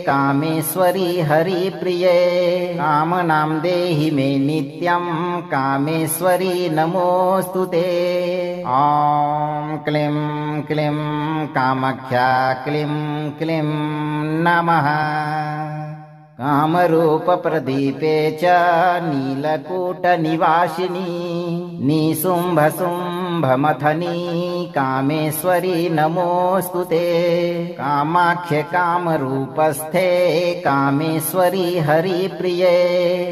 कामेश्वरी हरिप्रिये कामनां देहि मे नित्यं कामेश्वरी नमोऽस्तु ते। ॐ क्लीं क्लीं कामाख्या क्लीं क्लीं नमः। कामरूपप्रदीपे च नीलकूटनिवासिनी निशुम्भशुम्भमथनी कामेश्वरी नमोऽस्तु ते। कामाख्ये कामरूपस्थे कामेश्वरी हरिप्रिये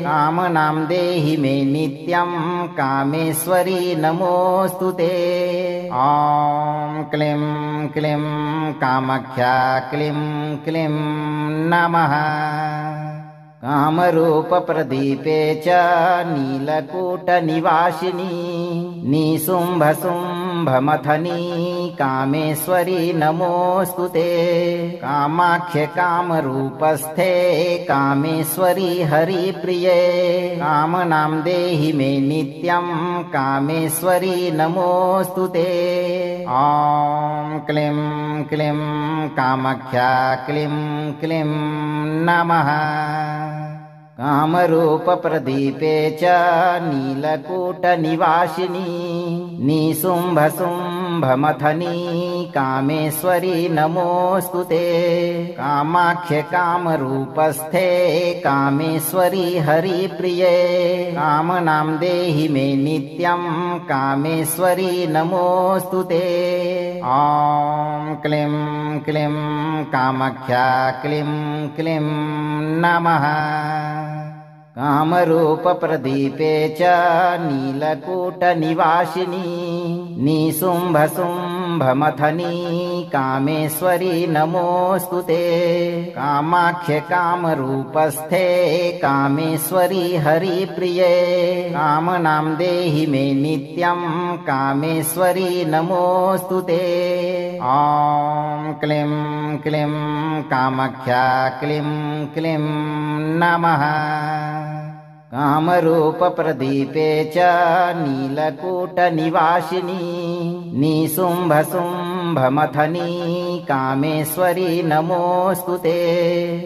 कामनां देहि मे नित्यं कामेश्वरी नमोऽस्तु ते। ॐ क्लीं क्लीं कामाख्या क्लीं क्लीं नमः। कामरूपप्रदीपे च नीलकूटनिवासिनी निशुम्भशुम्भमथनी कामेश्वरी नमोऽस्तु ते। कामाख्ये कामरूपस्थे कामेश्वरी हरिप्रिये कामनां देहि मे नित्यं कामेश्वरी नमोऽस्तु ते। ॐ क्लीं क्लीं कामाख्या क्लीं क्लीं नमः। कामरूपप्रदीपे च नीलकूटनिवासिनी निशुम्भशुम्भमथनी कामेश्वरी नमोऽस्तु ते। कामाख्ये कामरूपस्थे कामेश्वरी हरिप्रिये कामनां देहि मे नित्यं कामेश्वरी नमोऽस्तु ते। ॐ क्लीं क्लीं कामाख्या क्लीं क्लीं नमः। कामरूपप्रदीपे च नीलकूटनिवासिनी निशुम्भशुम्भमथनी कामेश्वरी नमोऽस्तु ते। कामाख्ये कामरूपस्थे कामेश्वरी हरिप्रिये कामनां देहि मे नित्यं कामेश्वरी नमोऽस्तु ते। ॐ क्लीं क्लीं कामाख्या क्लीं क्लीं नमः। कामरूपप्रदीपे च नीलकूटनिवासिनी निशुम्भशुम्भमथनी कामेश्वरी नमोऽस्तु ते।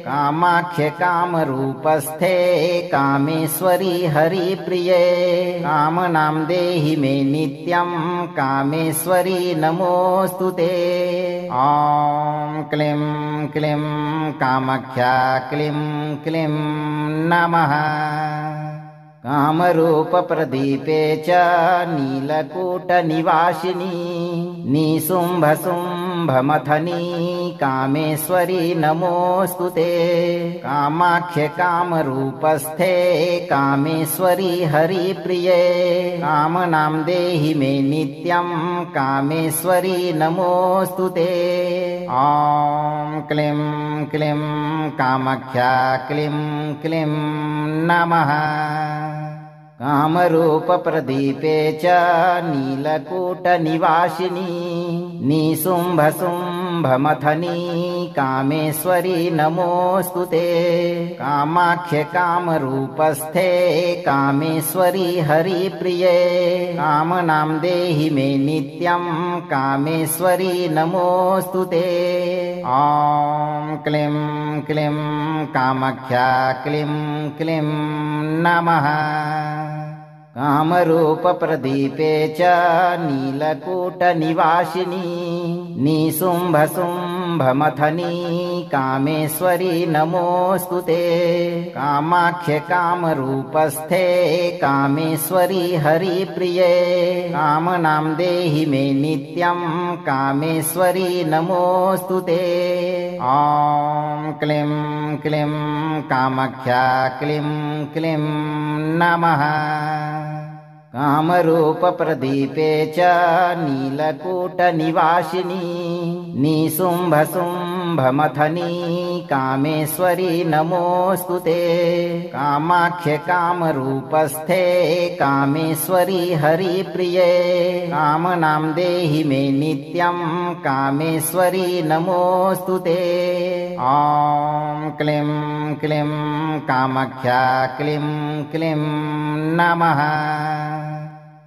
कामाख्ये कामरूपस्थे कामेश्वरी हरिप्रिये कामनां देहि मे नित्यं कामेश्वरी नमोऽस्तु ते। ॐ क्लीं क्लीं कामाख्या क्लीं क्लीं नमः। कामरूपप्रदीपे च नीलकूटनिवासिनी निशुम्भशुम्भमथनी कामेश्वरी नमोऽस्तु ते। कामाख्ये कामरूपस्थे कामेश्वरी हरिप्रिये कामनां देहि मे नित्यं कामेश्वरी नमोऽस्तु ते। ॐ क्लीं क्लीं कामाख्या क्लीं क्लीं नमः। कामरूपप्रदीपे च नीलकूटनिवासिनी निशुम्भशुम्भमथनी कामेश्वरी नमोऽस्तु ते। कामाख्ये कामरूपस्थे कामेश्वरी हरिप्रिये कामनां देहि मे नित्यं कामेश्वरी नमोऽस्तु ते। ॐ क्लीं क्लीं कामाख्या क्लीं क्लीं नमः। कामरूपप्रदीपे च नीलकूटनिवासिनी निशुम्भशुम्भमथनी कामेश्वरी नमोऽस्तु ते। कामाख्ये कामरूपस्थे कामेश्वरी हरिप्रिये कामनां देहि मे नित्यं कामेश्वरी नमोऽस्तु ते। ॐ क्लीं क्लीं कामाख्या क्लीं क्लीं नमः। कामरूपप्रदीपे च नीलकूटनिवासिनी निशुम्भशुम्भमथनी कामेश्वरी नमोऽस्तु ते। कामाख्ये कामरूपस्थे कामेश्वरी हरिप्रिये कामनां देहि मे नित्यं कामेश्वरी नमोऽस्तु ते। ॐ क्लीं क्लीं कामाख्या क्लीं क्लीं नमः।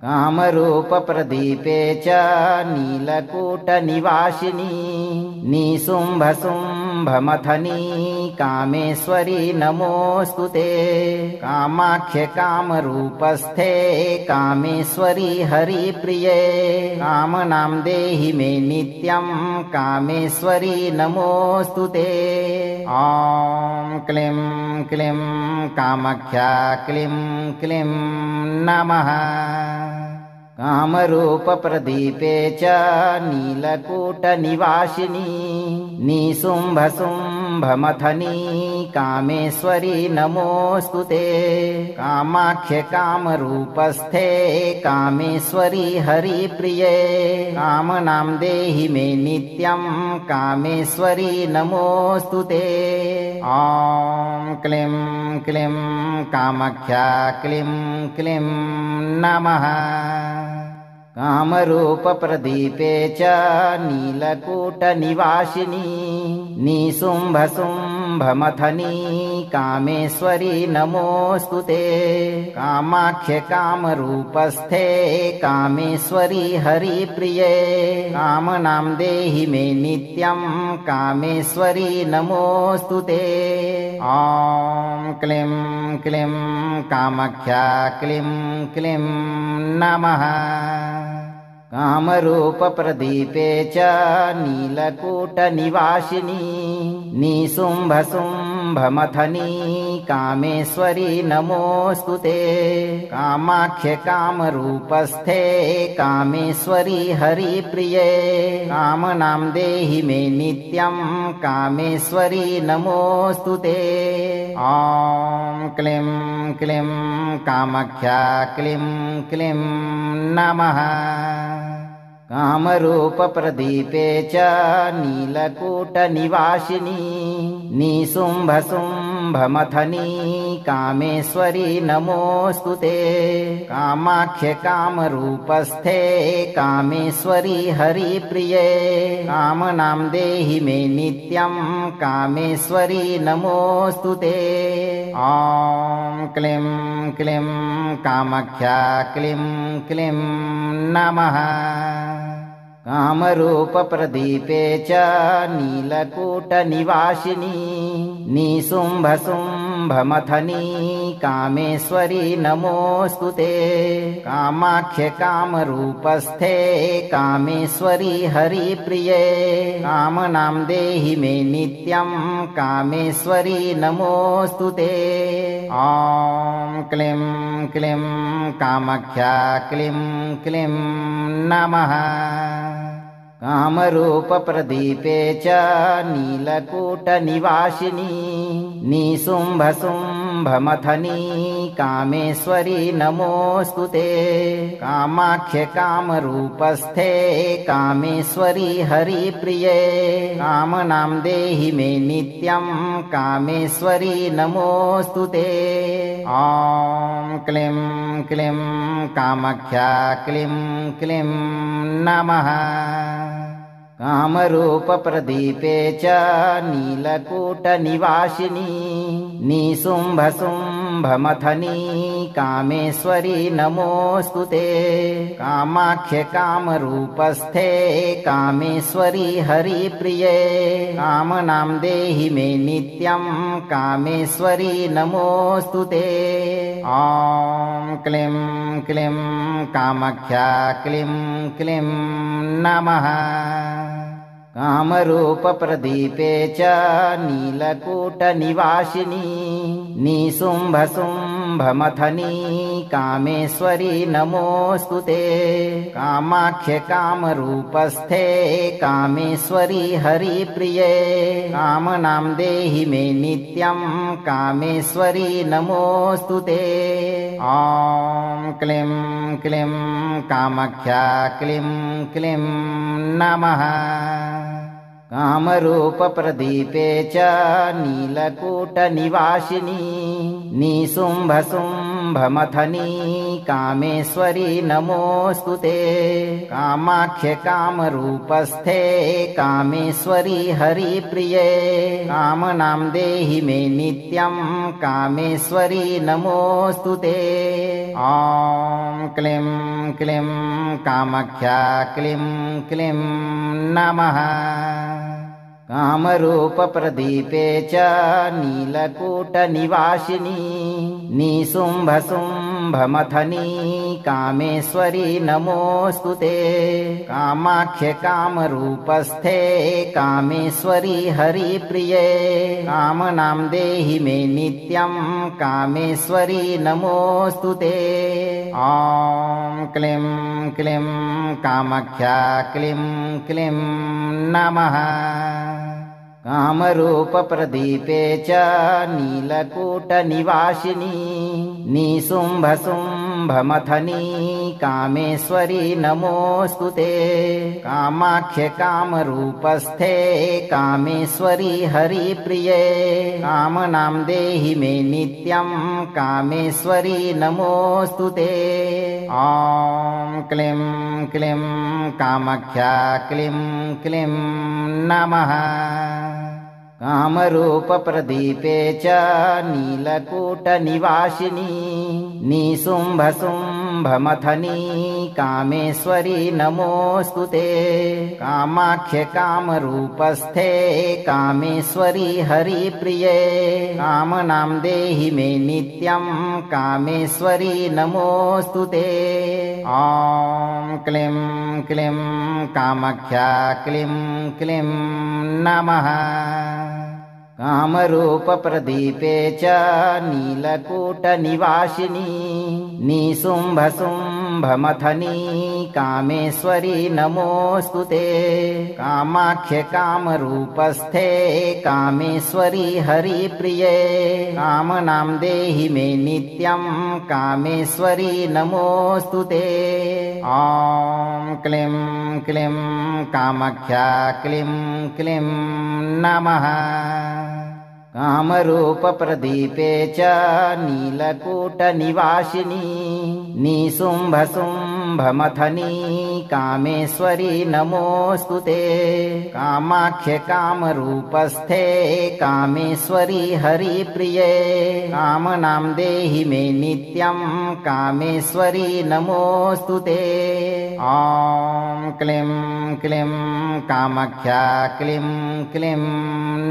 कामरूपप्रदीपे च नीलकूटनिवासिनी निशुम्भशुम्भमथनी कामेश्वरी नमोऽस्तु ते। कामाख्ये कामरूपस्थे कामेश्वरी हरिप्रिये कामनां देहि मे नित्यं कामेश्वरी नमोऽस्तु ते। ॐ क्लीं क्लीं कामाख्या क्लीं क्लीं नमः। कामरूपप्रदीपे च नीलकूटनिवासिनी निशुम्भशुम्भमथनी कामेश्वरी नमोऽस्तु ते। कामाख्ये कामरूपस्थे कामेश्वरी हरिप्रिये कामनां देहि मे नित्यं कामेश्वरी नमोऽस्तु ते। ॐ क्लीं क्लीं कामाख्या क्लीं क्लीं नमः। कामरूपप्रदीपे च नीलकूटनिवासिनी निशुम्भशुम्भमथनी कामेश्वरी नमोऽस्तु ते। कामाख्ये कामरूपस्थे कामेश्वरी हरिप्रिये कामनां देहि मे नित्यं कामेश्वरी नमोऽस्तु ते। ॐ क्लीं क्लीं कामाख्या क्लीं क्लीं नमः। कामरूपप्रदीपे च नीलकूटनिवासिनी निशुम्भशुम्भमथनी कामेश्वरी नमोऽस्तु ते। कामाख्ये कामरूपस्थे कामेश्वरी हरिप्रिये कामनां देहि मे नित्यं कामेश्वरी नमोऽस्तु ते। ॐ क्लीं क्लीं कामाख्या क्लीं क्लीं नमः। कामरूपप्रदीपे च नीलकूटनिवासिनी निशुम्भशुम्भमथनी कामेश्वरी नमोऽस्तु ते। कामाख्ये कामरूपस्थे कामेश्वरी हरिप्रिये कामनां देहि मे नित्यं कामेश्वरी नमोऽस्तु ते। ॐ क्लीं क्लीं कामाख्या क्लीं क्लीं नमः। कामरूपप्रदीपे च नीलकूटनिवासिनी निशुम्भशुम्भमथनी कामेश्वरी नमोऽस्तु ते। कामाख्ये कामरूपस्थे कामेश्वरी हरिप्रिये कामनां देहि मे नित्यं कामेश्वरी नमोऽस्तु ते। ॐ क्लीं क्लीं कामाख्या क्लीं क्लीं नमः। कामरूपप्रदीपे च नीलकूटनिवासिनी निशुम्भशुम्भमथनी कामेश्वरी नमोऽस्तु ते। कामाख्ये कामरूपस्थे कामेश्वरी हरिप्रिये कामनां देहि मे नित्यं कामेश्वरी नमोऽस्तु ते। ॐ क्लीं क्लीं कामाख्या क्लीं क्लीं नमः। कामरूपप्रदीपे च नीलकूटनिवासिनी निशुम्भशुम्भमथनी कामेश्वरी नमोऽस्तु ते। कामाख्ये कामरूपस्थे कामेश्वरी हरिप्रिये कामनां देहि मे नित्यं कामेश्वरी नमोऽस्तु ते। ॐ क्लीं क्लीं कामाख्या क्लीं क्लीं नमः। कामरूपप्रदीपे च नीलकूटनिवासिनी निशुम्भशुम्भमथनी कामेश्वरी नमोऽस्तु ते। कामाख्ये कामरूपस्थे कामेश्वरी हरिप्रिये कामनां देहि मे नित्यं कामेश्वरी नमोऽस्तु ते। ॐ क्लीं क्लीं कामाख्या क्लीं क्लीं नमः। कामरूपप्रदीपे च नीलकूटनिवासिनी निशुम्भशुम्भमथनी कामेश्वरी नमोऽस्तु ते। कामाख्ये कामरूपस्थे कामेश्वरी हरिप्रिये कामनां देहि मे नित्यं कामेश्वरी नमोऽस्तु ते। ॐ क्लीं क्लीं कामाख्या क्लीं क्लीं नमः। कामरूपप्रदीपे च नीलकूटनिवासिनी निशुम्भशुम्भमथनी कामेश्वरी नमोऽस्तु ते। कामाख्ये कामरूपस्थे कामेश्वरी हरिप्रिये कामनां देहि मे नित्यं कामेश्वरी नमोऽस्तु ते। ॐ क्लीं क्लीं कामाख्या क्लीं क्लीं नमः। कामरूपप्रदीपे च नीलकूटनिवासिनी निशुम्भशुम्भमथनी कामेश्वरी नमोऽस्तु ते। कामाख्ये कामरूपस्थे कामेश्वरी हरिप्रिये कामनां देहि मे नित्यं कामेश्वरी नमोऽस्तु ते। ॐ क्लीं क्लीं कामाख्या क्लीं क्लीं नमः। कामरूपप्रदीपे च नीलकूटनिवासिनी निशुम्भशुम्भमथनी कामेश्वरी नमोऽस्तु ते। कामाख्ये कामरूपस्थे कामेश्वरी हरिप्रिये कामनां देहि मे नित्यं कामेश्वरी नमोऽस्तु ते। ॐ क्लीं क्लीं कामाख्या क्लीं क्लीं नमः। कामरूपप्रदीपे च नीलकूटनिवासिनी निशुम्भशुम्भमथनी कामेश्वरी नमोऽस्तु ते। कामाख्ये कामरूपस्थे कामेश्वरी हरिप्रिये कामनां देहि मे नित्यं कामेश्वरी नमोऽस्तु ते। ॐ क्लीं क्लीं कामाख्या क्लीं क्लीं नमः। कामरूपप्रदीपे च नीलकूटनिवासिनी निशुम्भशुम्भमथनी कामेश्वरी नमोऽस्तु ते। कामाख्ये कामरूपस्थे कामेश्वरी हरिप्रिये कामनां देहि मे नित्यं कामेश्वरी नमोऽस्तु ते। ॐ क्लीं क्लीं कामाख्या क्लीं क्लीं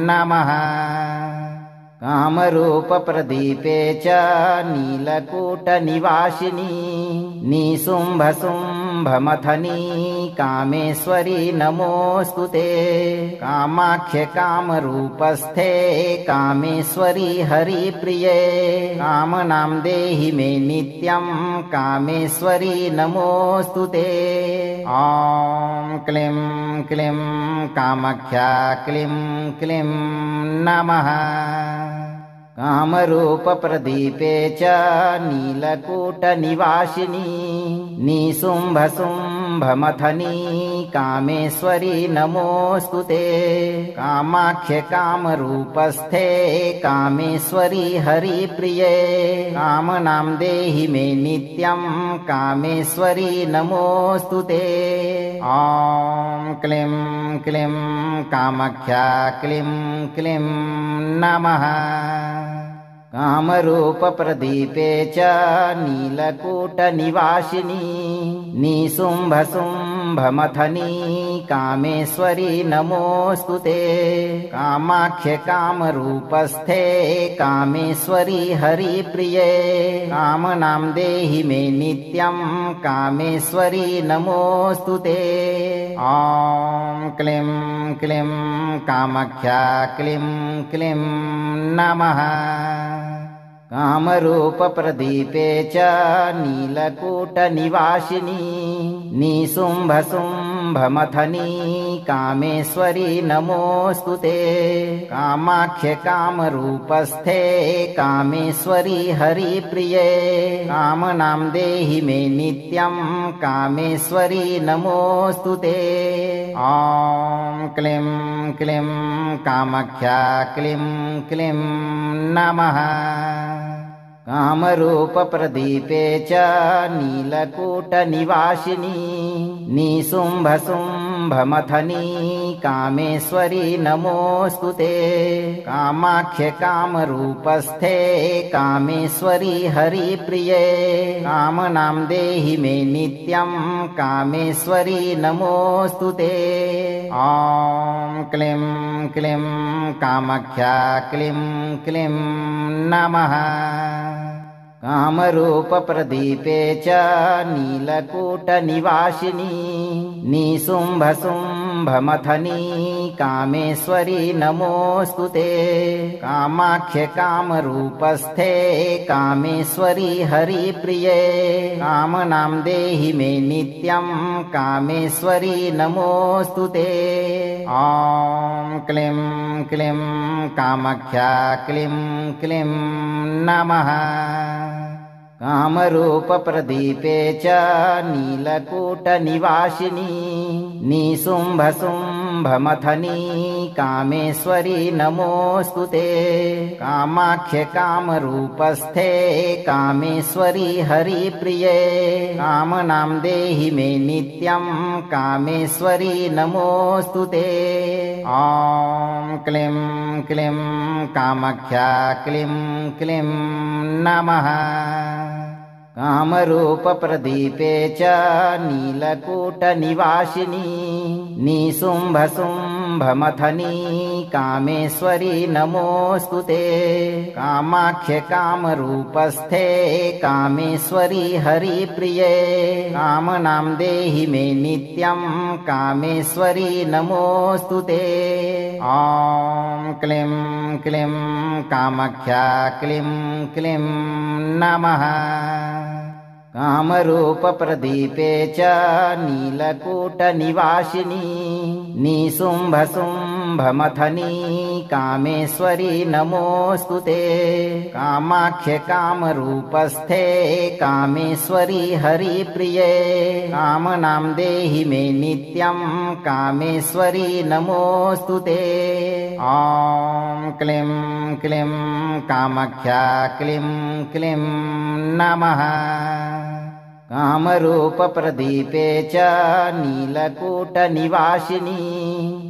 नमः। कामरूपप्रदीपे च नीलकूटनिवासिनी निशुम्भशुम्भमथनी कामेश्वरी नमोऽस्तु ते। कामाख्ये कामरूपस्थे कामेश्वरी हरिप्रिये कामनां देहि मे नित्यं कामेश्वरी नमोऽस्तु ते। ॐ क्लीं क्लीं कामाख्या क्लीं क्लीं नमः। कामरूपप्रदीपे च नीलकूटनिवासिनी निशुम्भशुम्भमथनी कामेश्वरी नमोऽस्तु ते। कामाख्ये कामरूपस्थे कामेश्वरी हरिप्रिये कामनां देहि मे नित्यं कामेश्वरी नमोऽस्तु ते। ॐ क्लीं क्लीं कामाख्या क्लीं क्लीं नमः। कामरूपप्रदीपे च नीलकूटनिवासिनी निशुम्भशुम्भमथनी कामेश्वरी नमोऽस्तु ते। कामाख्ये कामरूपस्थे कामेश्वरी हरिप्रिये कामनां देहि मे नित्यं कामेश्वरी नमोऽस्तु ते। ॐ क्लीं क्लीं कामाख्या क्लीं क्लीं नमः। कामरूपप्रदीपे च नीलकूटनिवासिनी निशुम्भशुम्भमथनी कामेश्वरी नमोऽस्तु ते। कामाख्ये कामरूपस्थे कामेश्वरी हरिप्रिये कामनां देहि मे नित्यं कामेश्वरी नमोऽस्तु ते। ॐ क्लीं क्लीं कामाख्या क्लीं क्लीं नमः। कामरूपप्रदीपे च नीलकूटनिवासिनी निशुम्भशुम्भमथनी कामेश्वरी नमोऽस्तु ते। कामाख्ये कामरूपस्थे कामेश्वरी हरिप्रिये कामनां देहि मे नित्यं कामेश्वरी नमोऽस्तु ते। ॐ क्लीं क्लीं कामाख्या क्लीं क्लीं नमः। कामरूपप्रदीपे च नीलकूटनिवासिनी निशुम्भशुम्भमथनी कामेश्वरी नमोऽस्तु ते। कामाख्ये कामरूपस्थे कामेश्वरी हरिप्रिये कामनां देहि मे नित्यं कामेश्वरी नमोऽस्तु ते। ॐ क्लीं क्लीं कामाख्या क्लीं क्लीं नमः। कामरूपप्रदीपे च नीलकूटनिवासिनी निशुम्भशुम्भमथनी कामेश्वरी नमोऽस्तु ते। कामाख्ये कामरूपस्थे कामेश्वरी हरिप्रिये कामनां देहि मे नित्यं कामेश्वरी नमोऽस्तु ते। ॐ क्लीं क्लीं कामाख्या क्लीं क्लीं नमः। कामरूपप्रदीपे च नीलकूटनिवासिनी निशुम्भशुम्भमथनी कामेश्वरी नमोऽस्तु ते। कामाख्ये कामरूपस्थे कामेश्वरी हरिप्रिये कामनां देहि मे नित्यं कामेश्वरी नमोऽस्तु ते। ॐ क्लीं क्लीं कामाख्या क्लीं क्लीं नमः। कामरूपप्रदीपे च नीलकूटनिवासिनी निशुम्भशुम्भमथनी कामेश्वरी नमोऽस्तु ते। कामाख्ये कामरूपस्थे कामेश्वरी हरिप्रिये कामनां देहि मे नित्यं कामेश्वरी नमोऽस्तु ते। ॐ क्लीं क्लीं कामाख्या क्लीं क्लीं नमः। कामरूपप्रदीपे च नीलकूटनिवासिनी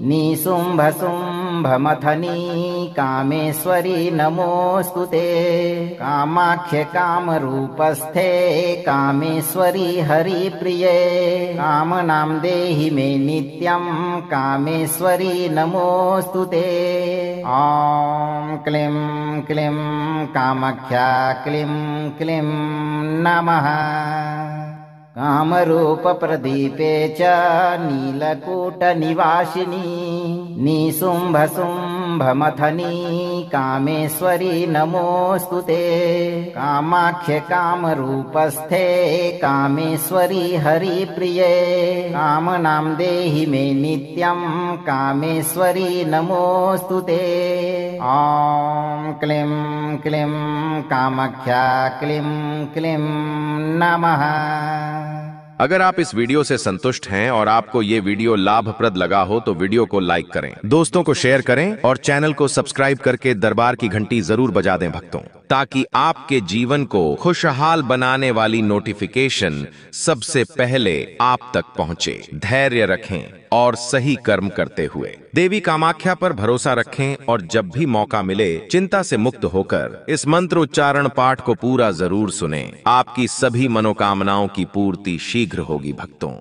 निशुम्भशुम्भमथनी कामेश्वरी नमोऽस्तु ते। कामाख्ये कामरूपस्थे कामेश्वरी हरिप्रिये कामनां देहि मे नित्यं कामेश्वरी नमोऽस्तु ते। ॐ क्लीं क्लीं कामाख्या क्लीं क्लीं नमः। कामरूपप्रदीपे च नीलकूटनिवासिनी निशुम्भशुम्भमथनी कामेश्वरी नमोऽस्तु ते। कामाख्ये कामरूपस्थे कामेश्वरी हरिप्रिये कामनां देहि मे नित्यं कामेश्वरी नमोऽस्तु ते। ॐ क्लीं क्लीं कामाख्या क्लीं क्लीं नमः। अगर आप इस वीडियो से संतुष्ट हैं और आपको ये वीडियो लाभप्रद लगा हो तो वीडियो को लाइक करें, दोस्तों को शेयर करें और चैनल को सब्सक्राइब करके दरबार की घंटी जरूर बजा दें भक्तों, ताकि आपके जीवन को खुशहाल बनाने वाली नोटिफिकेशन सबसे पहले आप तक पहुंचे। धैर्य रखें और सही कर्म करते हुए देवी कामाख्या पर भरोसा रखें और जब भी मौका मिले चिंता से मुक्त होकर इस मंत्र उच्चारण पाठ को पूरा जरूर सुनें। आपकी सभी मनोकामनाओं की पूर्ति शीघ्र होगी भक्तों।